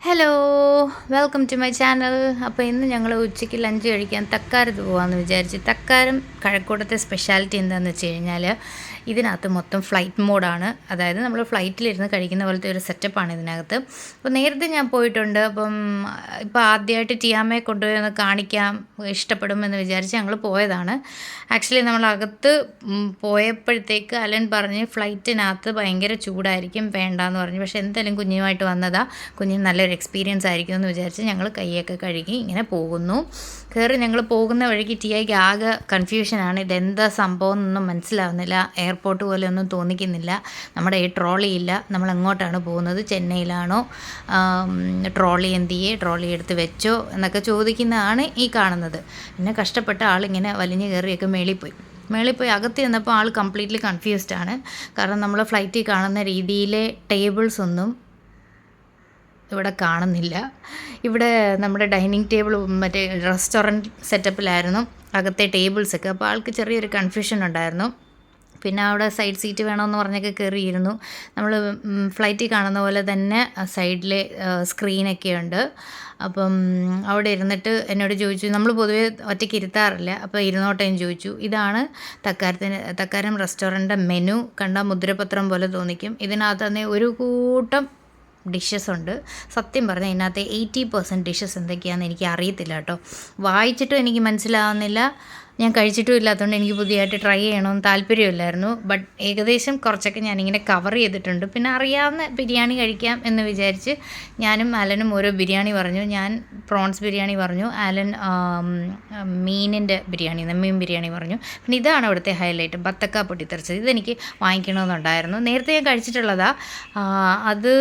Hello welcome to my channel. അപ്പോൾ ഇന്ന് ഞങ്ങൾ ഉച്ചയ്ക്ക് ലഞ്ച് കഴിക്കാൻ തക്കാരത്ത് പോകാമെന്ന് വിചാരിച്ചു. തക്കാരം കഴക്കൂട്ടത്തെ സ്പെഷ്യാലിറ്റി എന്താണെന്ന് വെച്ച് കഴിഞ്ഞാൽ ഇതിനകത്ത് മൊത്തം ഫ്ലൈറ്റ് മോഡാണ്. അതായത് നമ്മൾ ഫ്ലൈറ്റിലിരുന്ന് കഴിക്കുന്ന പോലത്തെ ഒരു സെറ്റപ്പാണ് ഇതിനകത്ത്. അപ്പോൾ നേരത്തെ ഞാൻ പോയിട്ടുണ്ട്. അപ്പം ഇപ്പോൾ ആദ്യമായിട്ട് ടിയാമ്മയെ കൊണ്ടുപോയി ഒന്ന് കാണിക്കാം, ഇഷ്ടപ്പെടുമെന്ന് വിചാരിച്ച് ഞങ്ങൾ പോയതാണ്. ആക്ച്വലി നമ്മളകത്ത് പോയപ്പോഴത്തേക്ക് അലൻ പറഞ്ഞ് ഫ്ലൈറ്റിനകത്ത് ഭയങ്കര ചൂടായിരിക്കും, വേണ്ടാന്ന് പറഞ്ഞു. പക്ഷേ എന്തായാലും കുഞ്ഞുമായിട്ട് വന്നതാണ്, കുഞ്ഞിന് നല്ലൊരു എക്സ്പീരിയൻസ് ആയിരിക്കും എന്ന് വിചാരിച്ച് ഞങ്ങൾ കൈയൊക്കെ കഴുകി ഇങ്ങനെ പോകുന്നു. കയറി ഞങ്ങൾ പോകുന്ന വഴിക്ക് ടിയായ്ക്ക് ആകെ കൺഫ്യൂഷനാണ്, ഇതെന്താ സംഭവം എന്നൊന്നും മനസ്സിലാവുന്നില്ല. എയർപോർട്ട് പോലെ ഒന്നും തോന്നിക്കുന്നില്ല. നമ്മുടെ ഈ ട്രോളി ഇല്ല, നമ്മൾ എങ്ങോട്ടാണ് പോകുന്നത്, ചെന്നൈയിലാണോ, ട്രോളി എന്തിയെ, ട്രോളി എടുത്ത് വെച്ചോ എന്നൊക്കെ ചോദിക്കുന്നതാണ് ഈ കാണുന്നത്. പിന്നെ കഷ്ടപ്പെട്ട ആളിങ്ങനെ വലിഞ്ഞ് കയറിയൊക്കെ മേളിൽ പോയി അകത്ത് ചെന്നപ്പോൾ ആൾ കംപ്ലീറ്റ്ലി കൺഫ്യൂസ്ഡ് ആണ്. കാരണം നമ്മൾ ഫ്ലൈറ്റിൽ കാണുന്ന രീതിയിലെ ടേബിൾസ് ഒന്നും ഇവിടെ കാണുന്നില്ല. ഇവിടെ നമ്മുടെ ഡൈനിങ് ടേബിൾ മറ്റേ റെസ്റ്റോറൻറ്റ് സെറ്റപ്പിലായിരുന്നു അകത്തെ ടേബിൾസൊക്കെ. അപ്പോൾ ആൾക്ക് ചെറിയൊരു കൺഫ്യൂഷൻ ഉണ്ടായിരുന്നു. പിന്നെ അവിടെ സൈഡ് സീറ്റ് വേണമെന്ന് പറഞ്ഞൊക്കെ കയറിയിരുന്നു. നമ്മൾ ഫ്ലൈറ്റിൽ കാണുന്ന പോലെ തന്നെ സൈഡിലെ സ്ക്രീനൊക്കെ ഉണ്ട്. അപ്പം അവിടെ ഇരുന്നിട്ട് എന്നോട് ചോദിച്ചു, നമ്മൾ പൊതുവേ ഒറ്റയ്ക്ക് ഇരുത്താറില്ല, അപ്പോൾ ഇരുന്നോട്ടേന്ന് ചോദിച്ചു. ഇതാണ് തക്കാരം റെസ്റ്റോറൻറ്റിൻ്റെ മെനു. കണ്ട മുദ്രപത്രം പോലെ തോന്നിക്കും. ഇതിനകത്ത് തന്നെ ഒരു കൂട്ടം ഡിഷസ് ഉണ്ട്. സത്യം പറഞ്ഞാൽ ഇതിനകത്ത് 80% ഡിഷസ് എന്തൊക്കെയാണെന്ന് എനിക്ക് അറിയത്തില്ല കേട്ടോ. വായിച്ചിട്ടും എനിക്ക് മനസ്സിലാവുന്നില്ല, ഞാൻ കഴിച്ചിട്ടും ഇല്ലാത്തതുകൊണ്ട് എനിക്ക് പുതിയതായിട്ട് ട്രൈ ചെയ്യണമെന്ന് താല്പര്യമില്ലായിരുന്നു. ബട്ട് ഏകദേശം കുറച്ചൊക്കെ ഞാനിങ്ങനെ കവർ ചെയ്തിട്ടുണ്ട്. പിന്നെ അറിയാവുന്ന ബിരിയാണി കഴിക്കാം എന്ന് വിചാരിച്ച് ഞാനും അലനും ഓരോ ബിരിയാണി പറഞ്ഞു. ഞാൻ പ്രോൺസ് ബിരിയാണി പറഞ്ഞു, അലൻ മീനിൻ്റെ ബിരിയാണി, നെമ്മീൻ ബിരിയാണി പറഞ്ഞു. പിന്നെ ഇതാണ് അവിടുത്തെ ഹൈലൈറ്റ്, ബത്തക്ക പൊട്ടിത്തെറിച്ചത്. ഇതെനിക്ക് വാങ്ങിക്കണമെന്നുണ്ടായിരുന്നു. നേരത്തെ ഞാൻ കഴിച്ചിട്ടുള്ളതാണ്, അത്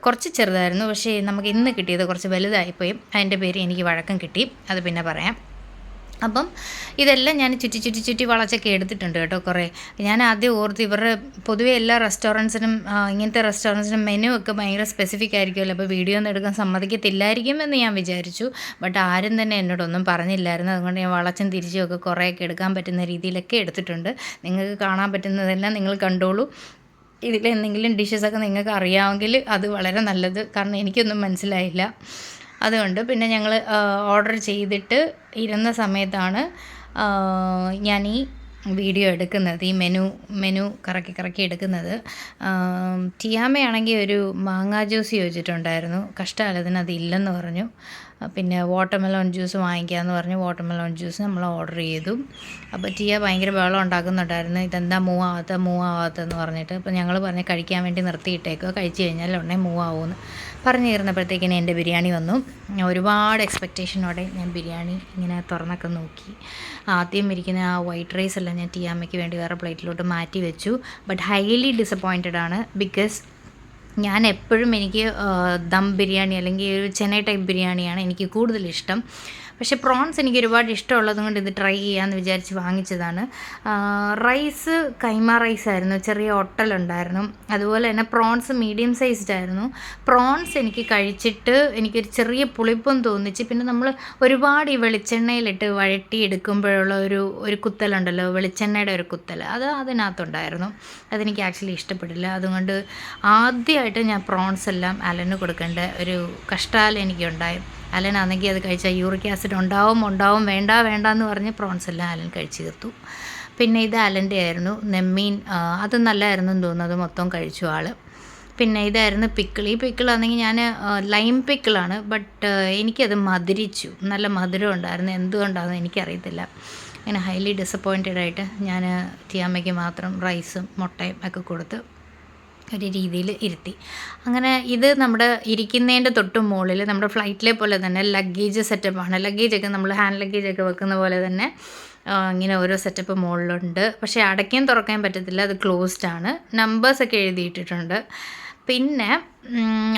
കുറച്ച് ചെറുതായിരുന്നു. പക്ഷേ നമുക്ക് ഇന്ന് കിട്ടിയത് കുറച്ച് വലുതായിപ്പോയി. അതിൻ്റെ പേര് എനിക്ക് വഴക്കം കിട്ടി, അത് പിന്നെ പറയാം. അപ്പം ഇതെല്ലാം ഞാൻ ചുറ്റി വളച്ചൊക്കെ എടുത്തിട്ടുണ്ട് കേട്ടോ കുറേ. ഞാൻ ആദ്യം ഓർത്ത് ഇവരുടെ പൊതുവേ എല്ലാ റെസ്റ്റോറൻറ്റ്സിനും ഇങ്ങനത്തെ റെസ്റ്റോറൻറ്റ്സിനും മെനു ഒക്കെ ഭയങ്കര സ്പെസിഫിക് ആയിരിക്കുമല്ലോ, അപ്പോൾ വീഡിയോ ഒന്നും എടുക്കാൻ സമ്മതിക്കത്തില്ലായിരിക്കും എന്ന് ഞാൻ വിചാരിച്ചു. ബട്ട് ആരും തന്നെ എന്നോടൊന്നും പറഞ്ഞില്ലായിരുന്നു. അതുകൊണ്ട് ഞാൻ വളച്ചും തിരിച്ചും ഒക്കെ കുറേയൊക്കെ എടുക്കാൻ പറ്റുന്ന രീതിയിലൊക്കെ എടുത്തിട്ടുണ്ട്. നിങ്ങൾക്ക് കാണാൻ പറ്റുന്നതെല്ലാം നിങ്ങൾ കണ്ടോളൂ. ഇതിലെന്തെങ്കിലും ഡിഷസൊക്കെ നിങ്ങൾക്ക് അറിയാമെങ്കിൽ അത് വളരെ നല്ലത്, കാരണം എനിക്കൊന്നും മനസ്സിലായില്ല. അതുകൊണ്ട് പിന്നെ ഞങ്ങൾ ഓർഡർ ചെയ്തിട്ട് ഇരുന്ന സമയത്താണ് ഞാൻ ഈ വീഡിയോ എടുക്കുന്നത്, ഈ മെനു കറക്കി എടുക്കുന്നത്. ടിയാമ്മയാണെങ്കിൽ ഒരു മാങ്ങാ ജ്യൂസ് ചോദിച്ചിട്ടുണ്ടായിരുന്നു. കഷ്ടകാലത്തിന് അതില്ലെന്ന് പറഞ്ഞു. പിന്നെ വാട്ടർമെലോൺ ജ്യൂസ് വാങ്ങിക്കാമെന്ന് പറഞ്ഞു. വാട്ടർമെലോൺ ജ്യൂസ് നമ്മൾ ഓർഡർ ചെയ്തു. അപ്പോൾ ടിയ ഭയങ്കര ബഹളം ഉണ്ടാക്കുന്നുണ്ടായിരുന്നു, ഇതെന്താ മൂവ് ആവാത്തെന്ന് പറഞ്ഞിട്ട്. അപ്പോൾ ഞങ്ങൾ പറഞ്ഞ് കഴിക്കാൻ വേണ്ടി നിർത്തിയിട്ടേക്കോ, കഴിച്ച് കഴിഞ്ഞാൽ ഉടനെ മൂവ് ആവുമെന്ന് പറഞ്ഞു തീർന്നപ്പോഴത്തേക്കിന് എൻ്റെ ബിരിയാണി വന്നു. ഒരുപാട് എക്സ്പെക്റ്റേഷനോടെ ഞാൻ ബിരിയാണി ഇങ്ങനെ തുറന്നൊക്കെ നോക്കി. ആദ്യം ഇരിക്കുന്ന ആ വൈറ്റ് റൈസ് എല്ലാം ഞാൻ ടിയാമ്മയ്ക്ക് വേണ്ടി വേറെ പ്ലേറ്റിലോട്ട് മാറ്റി വെച്ചു. ബട്ട് ഹൈലി ഡിസപ്പോയിൻറ്റഡ് ആണ്. ബിക്കോസ് ഞാൻ എപ്പോഴും എനിക്ക് ദം ബിരിയാണി അല്ലെങ്കിൽ ഒരു ചെന്നൈ ടൈപ്പ് ബിരിയാണിയാണ് എനിക്ക് കൂടുതലിഷ്ടം. പക്ഷേ പ്രോൺസ് എനിക്ക് ഒരുപാട് ഇഷ്ടമുള്ളത് കൊണ്ട് ഇത് ട്രൈ ചെയ്യാമെന്ന് വിചാരിച്ച് വാങ്ങിച്ചതാണ്. റൈസ് കൈമ റൈസായിരുന്നു, ചെറിയ ഒട്ടലുണ്ടായിരുന്നു. അതുപോലെ തന്നെ പ്രോൺസ് മീഡിയം സൈസ്ഡ് ആയിരുന്നു. പ്രോൺസ് എനിക്ക് കഴിച്ചിട്ട് എനിക്കൊരു ചെറിയ പുളിപ്പും തോന്നിച്ച്. പിന്നെ നമ്മൾ ഒരുപാട് ഈ വെളിച്ചെണ്ണയിലിട്ട് വഴറ്റി എടുക്കുമ്പോഴുള്ള ഒരു കുത്തലുണ്ടല്ലോ, വെളിച്ചെണ്ണയുടെ ഒരു കുത്തൽ, അത് അതിനകത്തുണ്ടായിരുന്നു. അതെനിക്ക് ആക്ച്വലി ഇഷ്ടപ്പെട്ടില്ല. അതുകൊണ്ട് ആദ്യമായിട്ട് ഞാൻ പ്രോൺസ് എല്ലാം അലന് കൊടുക്കേണ്ട ഒരു കഷ്ടകാലം എനിക്കുണ്ടായി. അലനാണെങ്കിൽ അത് കഴിച്ചാൽ യൂറിക് ആസിഡ് ഉണ്ടാവും വേണ്ടെന്ന് പറഞ്ഞ് പ്രോൺസ് എല്ലാം അലൻ കഴിച്ച് തീർത്തു. പിന്നെ ഇത് അലൻ്റെ ആയിരുന്നു നെമ്മീൻ, അത് നല്ലതായിരുന്നു എന്ന് തോന്നുന്നു, അത് മൊത്തം കഴിച്ചു ആൾ. പിന്നെ ഇതായിരുന്നു പിക്കിൾ. ഈ പിക്കിളാണെങ്കിൽ ഞാൻ ലൈം പിക്കിളാണ്, ബട്ട് എനിക്കത് മധുരിച്ചു, നല്ല മധുരം ഉണ്ടായിരുന്നു. എന്തുകൊണ്ടാണെന്ന് എനിക്കറിയത്തില്ല. അങ്ങനെ ഹൈലി ഡിസപ്പോയിൻറ്റഡ് ആയിട്ട് ഞാൻ ടിയാമ്മയ്ക്ക് മാത്രം റൈസും മുട്ടയും ഒക്കെ കൊടുത്ത് ഒരു രീതിയിൽ ഇരുത്തി. അങ്ങനെ ഇത് നമ്മുടെ ഇരിക്കുന്നതിൻ്റെ തൊട്ട് മുകളിൽ നമ്മുടെ ഫ്ലൈറ്റിലെ പോലെ തന്നെ ലഗേജ് സെറ്റപ്പാണ്. ലഗേജൊക്കെ നമ്മൾ ഹാൻഡ് ലഗേജൊക്കെ വെക്കുന്ന പോലെ തന്നെ ഇങ്ങനെ ഓരോ സെറ്റപ്പ് മുകളിലുണ്ട്. പക്ഷേ അടയ്ക്കാൻ തുറക്കാൻ പറ്റത്തില്ല, അത് ക്ലോസ്ഡ് ആണ്. നമ്പേഴ്സൊക്കെ എഴുതിയിട്ടിട്ടുണ്ട്. പിന്നെ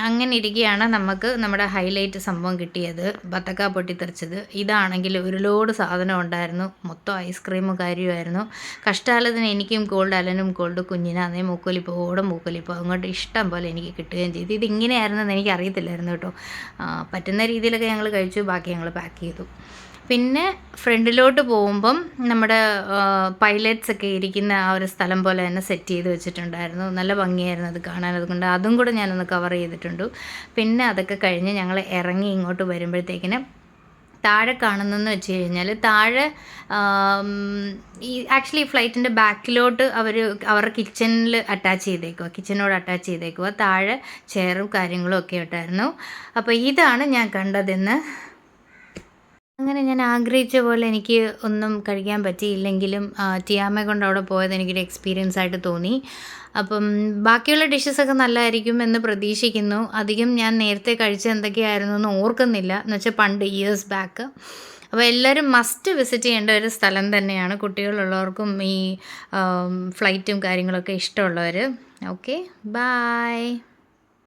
അങ്ങനെ ഇരിക്കുകയാണ് നമുക്ക് നമ്മുടെ ഹൈലൈറ്റ് സംഭവം കിട്ടിയത്, ബത്തക്ക പൊട്ടിത്തെറിച്ചത്. ഇതാണെങ്കിൽ ഒരു ലോഡ് സാധനം ഉണ്ടായിരുന്നു, മൊത്തം ഐസ്ക്രീമും കാര്യമായിരുന്നു. കഷ്ടാലത്തിന് എനിക്കും കോൾഡ്, അലനും കോൾഡ്, കുഞ്ഞിനാന്നേ മൂക്കൊലിപ്പോ അങ്ങോട്ട് ഇഷ്ടം പോലെ എനിക്ക് കിട്ടുകയും ചെയ്തു. ഇതിങ്ങനെയായിരുന്നെന്ന് എനിക്ക് അറിയത്തില്ലായിരുന്നു കേട്ടോ. പറ്റുന്ന രീതിയിലൊക്കെ ഞങ്ങൾ കഴിച്ചു, ബാക്കി ഞങ്ങൾ പാക്ക് ചെയ്തു. പിന്നെ ഫ്രണ്ടിലോട്ട് പോകുമ്പം നമ്മുടെ പൈലറ്റ്സ് ഒക്കെ ഇരിക്കുന്ന ആ ഒരു സ്ഥലം പോലെ തന്നെ സെറ്റ് ചെയ്ത് വെച്ചിട്ടുണ്ടായിരുന്നു. നല്ല ഭംഗിയായിരുന്നു അത് കാണാൻ. അതുകൊണ്ട് അതും കൂടെ ഞാനൊന്ന് കവർ ചെയ്തിട്ടുണ്ട്. പിന്നെ അതൊക്കെ കഴിഞ്ഞ് ഞങ്ങൾ ഇറങ്ങി ഇങ്ങോട്ട് വരുമ്പോഴത്തേക്കിന് താഴെ കാണുന്നതെന്ന് വെച്ച് കഴിഞ്ഞാൽ താഴെ ഈ ആക്ച്വലി ഫ്ലൈറ്റിൻ്റെ ബാക്കിലോട്ട് അവരുടെ കിച്ചണിൽ അറ്റാച്ച് ചെയ്തേക്കുക, കിച്ചനോട് അറ്റാച്ച് ചെയ്തേക്കുക. താഴെ ചെയറും കാര്യങ്ങളും ഒക്കെ ഉണ്ടായിരുന്നു. അപ്പോൾ ഇതാണ് ഞാൻ കണ്ടതെന്ന്. അങ്ങനെ ഞാൻ ആഗ്രഹിച്ച പോലെ എനിക്ക് ഒന്നും കഴിക്കാൻ പറ്റിയില്ലെങ്കിലും ടിയാമ്മയെ കൊണ്ട് അവിടെ പോയത് എനിക്കൊരു എക്സ്പീരിയൻസ് ആയിട്ട് തോന്നി. അപ്പം ബാക്കിയുള്ള ഡിഷസൊക്കെ നല്ലതായിരിക്കും എന്ന് പ്രതീക്ഷിക്കുന്നു. അധികം ഞാൻ നേരത്തെ കഴിച്ചത് എന്തൊക്കെയായിരുന്നു എന്ന് ഓർക്കുന്നില്ല, എന്ന് വെച്ചാൽ പണ്ട് ഇയേഴ്സ് ബാക്ക്. അപ്പോൾ എല്ലാവരും മസ്റ്റ് വിസിറ്റ് ചെയ്യേണ്ട ഒരു സ്ഥലം തന്നെയാണ്, കുട്ടികളുള്ളവർക്കും ഈ ഫ്ലൈറ്റും കാര്യങ്ങളൊക്കെ ഇഷ്ടമുള്ളവർ. Okay, by.